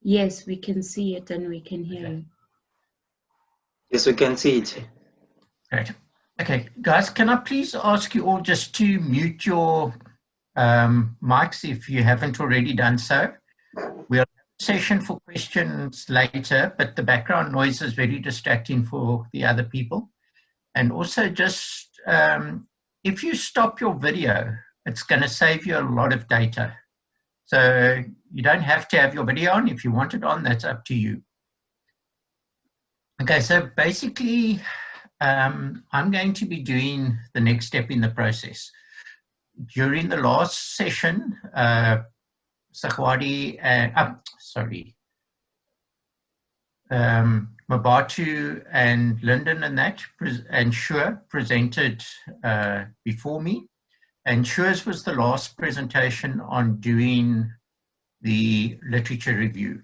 Yes, we can see it and we can hear you. Yes, we can see it. Great. Okay, guys, can I please ask you all just to mute your mics if you haven't already done so? We'll have a session for questions later, but the background noise is very distracting for the other people. And also just, if you stop your video, it's going to save you a lot of data. So you don't have to have your video on. If you want it on, that's up to you. Okay, so basically, I'm going to be doing the next step in the process. During the last session, Sakwadi, Mabatu and Lyndon and Shur presented before me. And Shur's was the last presentation on doing the literature review.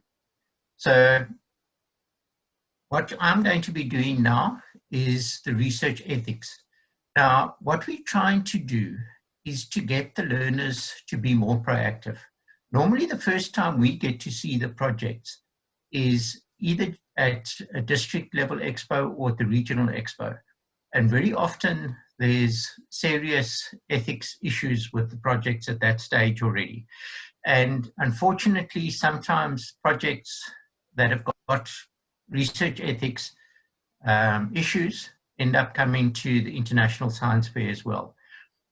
So what I'm going to be doing now is the research ethics. Now, what we're trying to do is to get the learners to be more proactive. Normally, the first time we get to see the projects is either at a district level expo or at the regional expo. And very often there's serious ethics issues with the projects at that stage already. And unfortunately, sometimes projects that have got research ethics issues end up coming to the International Science Fair as well.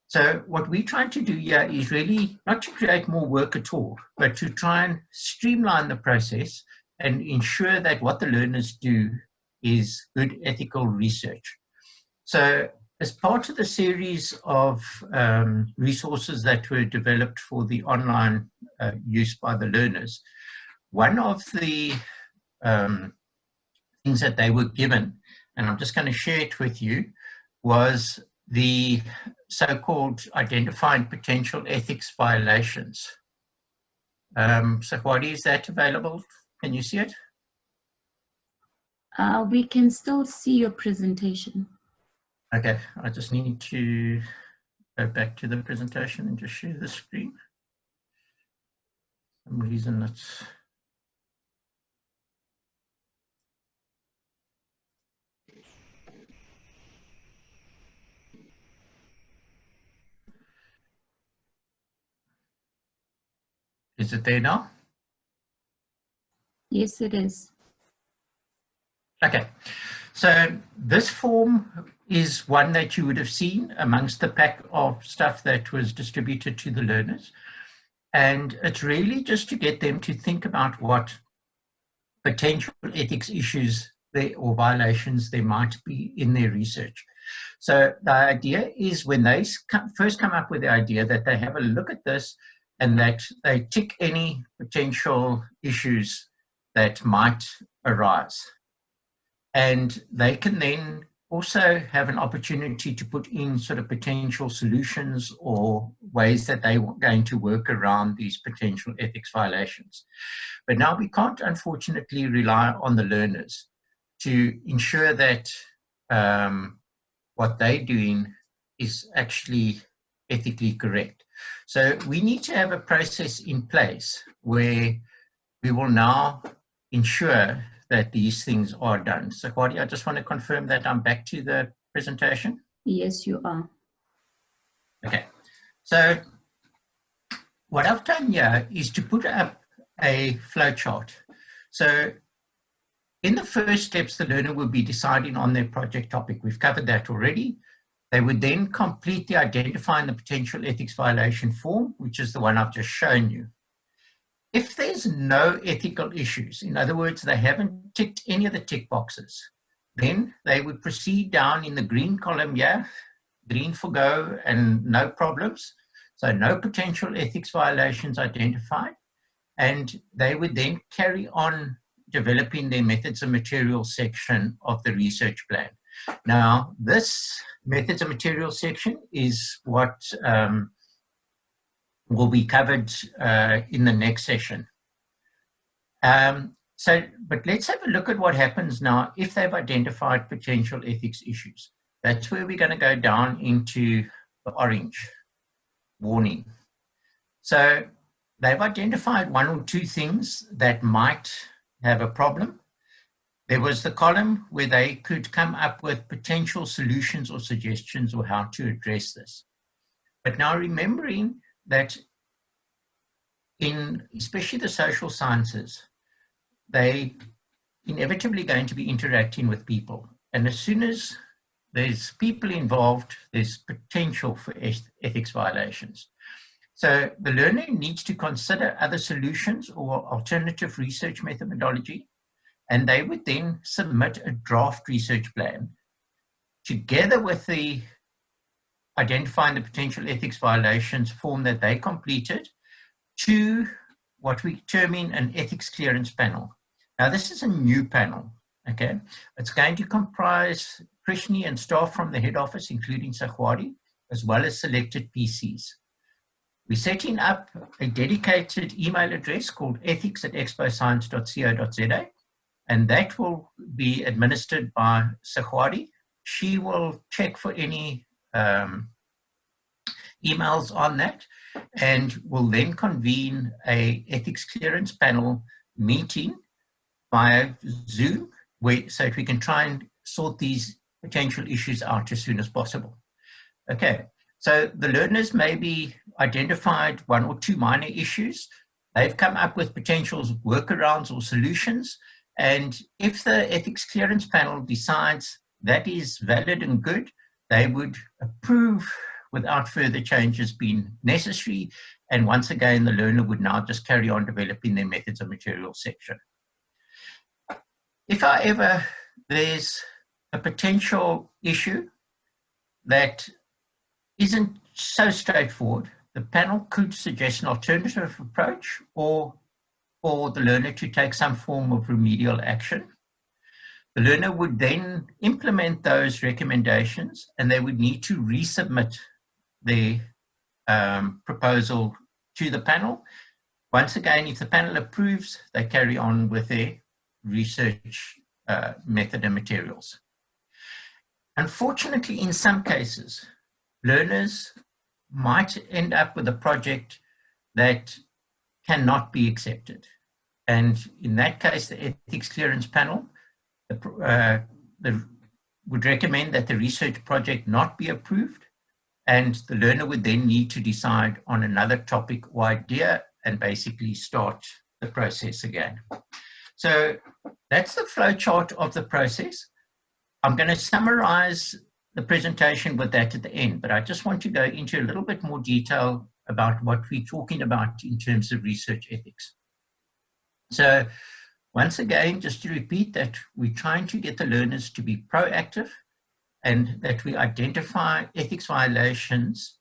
So what we're trying to do here is really not to create more work at all, but to try and streamline the process and ensure that what the learners do is good ethical research. So as part of the series of resources that were developed for the online use by the learners, one of the things that they were given, and I'm just going to share it with you, was the so-called identifying potential ethics violations. Sakwadi, is that available? Can you see it? We can still see your presentation. Okay, I just need to go back to the presentation and just share the screen. For some reason it's... Is it there now? Yes, it is. Okay, so this form is one that you would have seen amongst the pack of stuff that was distributed to the learners. And it's really just to get them to think about what potential ethics issues or violations there might be in their research. So the idea is when they first come up with the idea that they have a look at this and that they tick any potential issues that might arise. And they can then also have an opportunity to put in sort of potential solutions or ways that they are going to work around these potential ethics violations. But now we can't, unfortunately, rely on the learners to ensure that what they're doing is actually ethically correct. So we need to have a process in place where we will now ensure that these things are done. So Kwadi, I just want to confirm that I'm back to the presentation. Yes, you are. Okay, so what I've done here is to put up a flowchart. So in the first steps, the learner will be deciding on their project topic. We've covered that already. They would then complete the identifying the potential ethics violation form, which is the one I've just shown you. If there's no ethical issues, in other words, they haven't ticked any of the tick boxes, then they would proceed down in the green column here, green for go and no problems. So no potential ethics violations identified. And they would then carry on developing their methods and materials section of the research plan. Now, this methods and materials section is what will be covered in the next session. But let's have a look at what happens now if they've identified potential ethics issues. That's where we're going to go down into the orange warning. So they've identified one or two things that might have a problem. There was the column where they could come up with potential solutions or suggestions or how to address this. But now remembering that in especially the social sciences, they inevitably going to be interacting with people. And as soon as there's people involved, there's potential for ethics violations. So the learner needs to consider other solutions or alternative research methodology, and they would then submit a draft research plan together with the identifying the potential ethics violations form that they completed to what we term an ethics clearance panel. Now, this is a new panel, okay? It's going to comprise Krishni and staff from the head office, including Sakhwadi, as well as selected PCs. We're setting up a dedicated email address called ethics@exposcience.co.za, and that will be administered by Sakhwadi. She will check for any emails on that, and will then convene a ethics clearance panel meeting via Zoom, so that we can try and sort these potential issues out as soon as possible. Okay, so the learners maybe identified one or two minor issues. They've come up with potential workarounds or solutions, and if the ethics clearance panel decides that is valid and good, they would approve without further changes being necessary. And once again, the learner would now just carry on developing their methods of material section. If, however, there's a potential issue that isn't so straightforward, the panel could suggest an alternative approach or for the learner to take some form of remedial action. The learner would then implement those recommendations, and they would need to resubmit their proposal to the panel. Once again, if the panel approves, they carry on with their research method and materials. Unfortunately, in some cases, learners might end up with a project that cannot be accepted. And in that case, the ethics clearance panel would recommend that the research project not be approved, and the learner would then need to decide on another topic or idea and basically start the process again. So that's the flow chart of the process. I'm going to summarize the presentation with that at the end, but I just want to go into a little bit more detail about what we're talking about in terms of research ethics. So once again, just to repeat that we're trying to get the learners to be proactive and that we identify ethics violations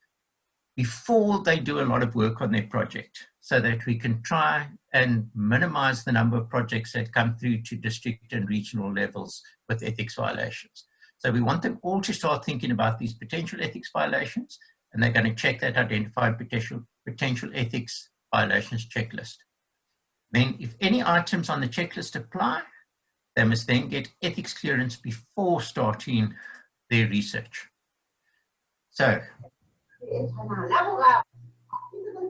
before they do a lot of work on their project, so that we can try and minimize the number of projects that come through to district and regional levels with ethics violations. So we want them all to start thinking about these potential ethics violations, and they're going to check that identified potential ethics violations checklist. Then if any items on the checklist apply, they must then get ethics clearance before starting their research. So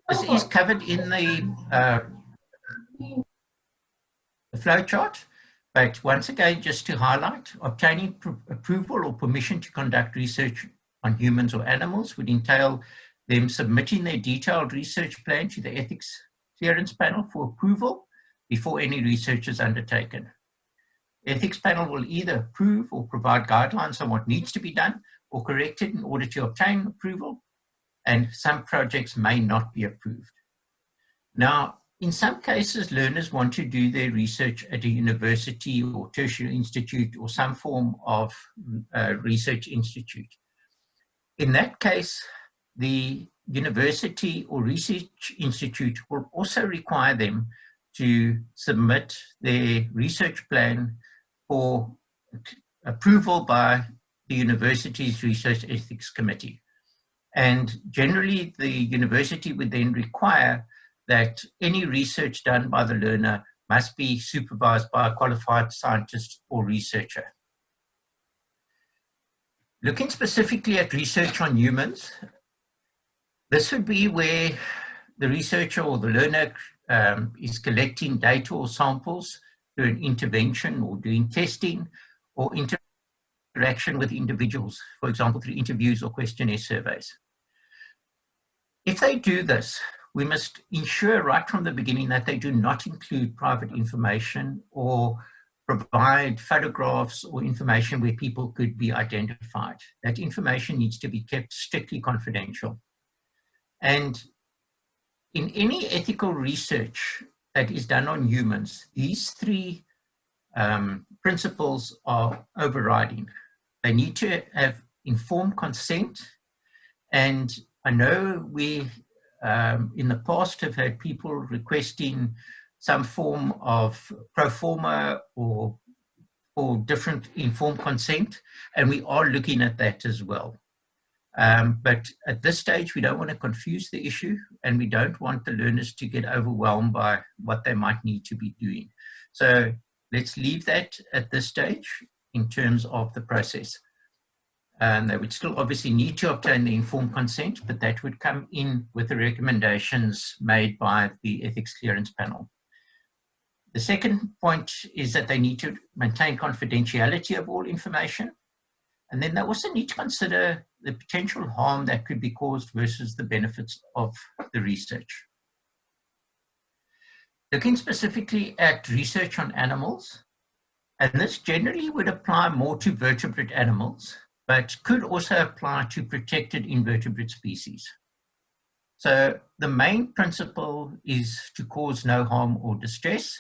this is covered in the flow chart, but once again, just to highlight, obtaining approval or permission to conduct research on humans or animals would entail them submitting their detailed research plan to the ethics clearance panel for approval before any research is undertaken. The ethics panel will either approve or provide guidelines on what needs to be done or corrected in order to obtain approval, and some projects may not be approved. Now, in some cases, learners want to do their research at a university or tertiary institute or some form of research institute. In that case, the university or research institute will also require them to submit their research plan for approval by the university's Research Ethics Committee. And generally, the university would then require that any research done by the learner must be supervised by a qualified scientist or researcher. Looking specifically at research on humans, this would be where the researcher or the learner is collecting data or samples through an intervention or doing testing or interaction with individuals, for example, through interviews or questionnaire surveys. If they do this, we must ensure right from the beginning that they do not include private information or provide photographs or information where people could be identified. That information needs to be kept strictly confidential. And in any ethical research that is done on humans, these three principles are overriding. They need to have informed consent. And I know we, in the past, have had people requesting some form of pro forma or different informed consent, and we are looking at that as well. But at this stage, we don't want to confuse the issue, and we don't want the learners to get overwhelmed by what they might need to be doing. So let's leave that at this stage in terms of the process. They would still obviously need to obtain the informed consent, but that would come in with the recommendations made by the ethics clearance panel. The second point is that they need to maintain confidentiality of all information. And then they also need to consider the potential harm that could be caused versus the benefits of the research. Looking specifically at research on animals, and this generally would apply more to vertebrate animals, but could also apply to protected invertebrate species. So the main principle is to cause no harm or distress,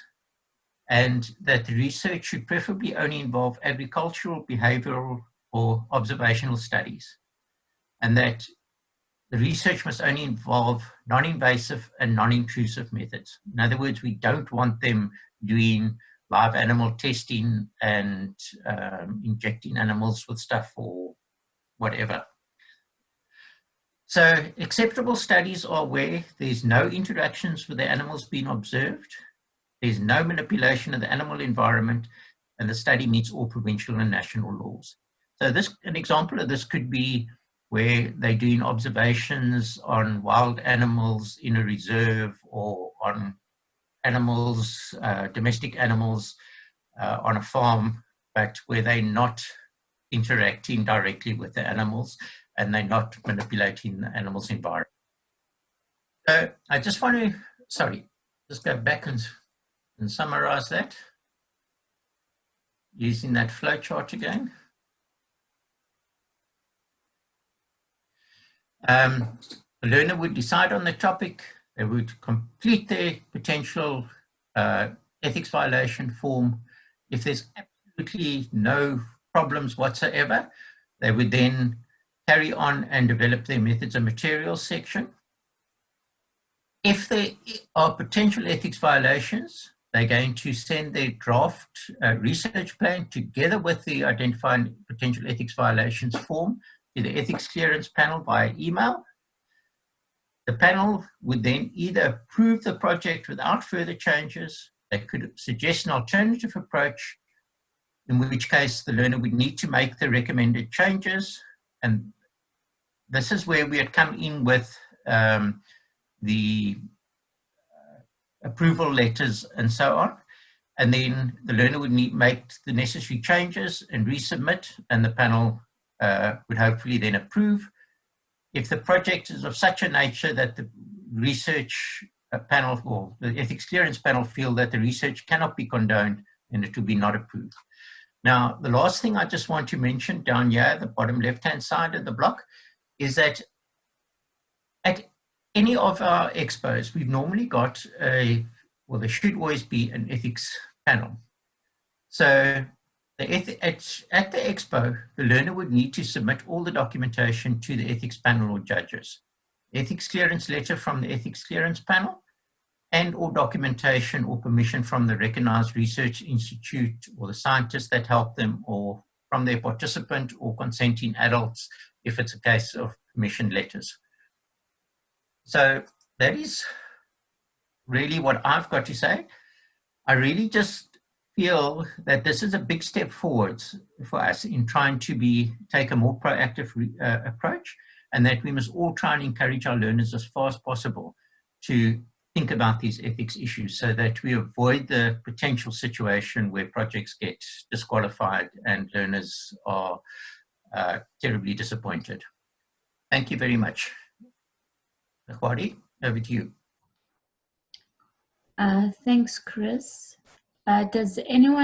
and that the research should preferably only involve agricultural, behavioral, or observational studies, and that the research must only involve non-invasive and non-intrusive methods. In other words, we don't want them doing live animal testing and injecting animals with stuff or whatever. So acceptable studies are where there's no interactions with the animals being observed, there's no manipulation of the animal environment, and the study meets all provincial and national laws. So an example of this could be where they're doing observations on wild animals in a reserve or on animals, domestic animals on a farm, but where they're not interacting directly with the animals and they're not manipulating the animal's environment. So I just want to, just go back and summarize that using that flow chart again. A learner would decide on the topic, they would complete their potential ethics violation form. If there's absolutely no problems whatsoever, they would then carry on and develop their methods and materials section. If there are potential ethics violations, they're going to send their draft research plan together with the identified potential ethics violations form to the ethics clearance panel via email. The panel would then either approve the project without further changes, they could suggest an alternative approach, in which case the learner would need to make the recommended changes. And this is where we had come in with the approval letters and so on. And then the learner would make the necessary changes and resubmit, and the panel would hopefully then approve. If the project is of such a nature that the research panel or the ethics clearance panel feel that the research cannot be condoned, then it will be not approved. Now, the last thing I just want to mention down here, the bottom left-hand side of the block, is that at any of our expos, we've normally got there should always be an ethics panel. So at the expo, the learner would need to submit all the documentation to the ethics panel or judges. Ethics clearance letter from the ethics clearance panel, and or documentation or permission from the recognized research institute or the scientists that help them, or from their participant or consenting adults if it's a case of permission letters. So that is really what I've got to say. I really just feel that this is a big step forwards for us in trying to take a more proactive approach, and that we must all try and encourage our learners as far as possible to think about these ethics issues so that we avoid the potential situation where projects get disqualified and learners are terribly disappointed. Thank you very much. Khwari, over to you. Thanks, Chris. Does anyone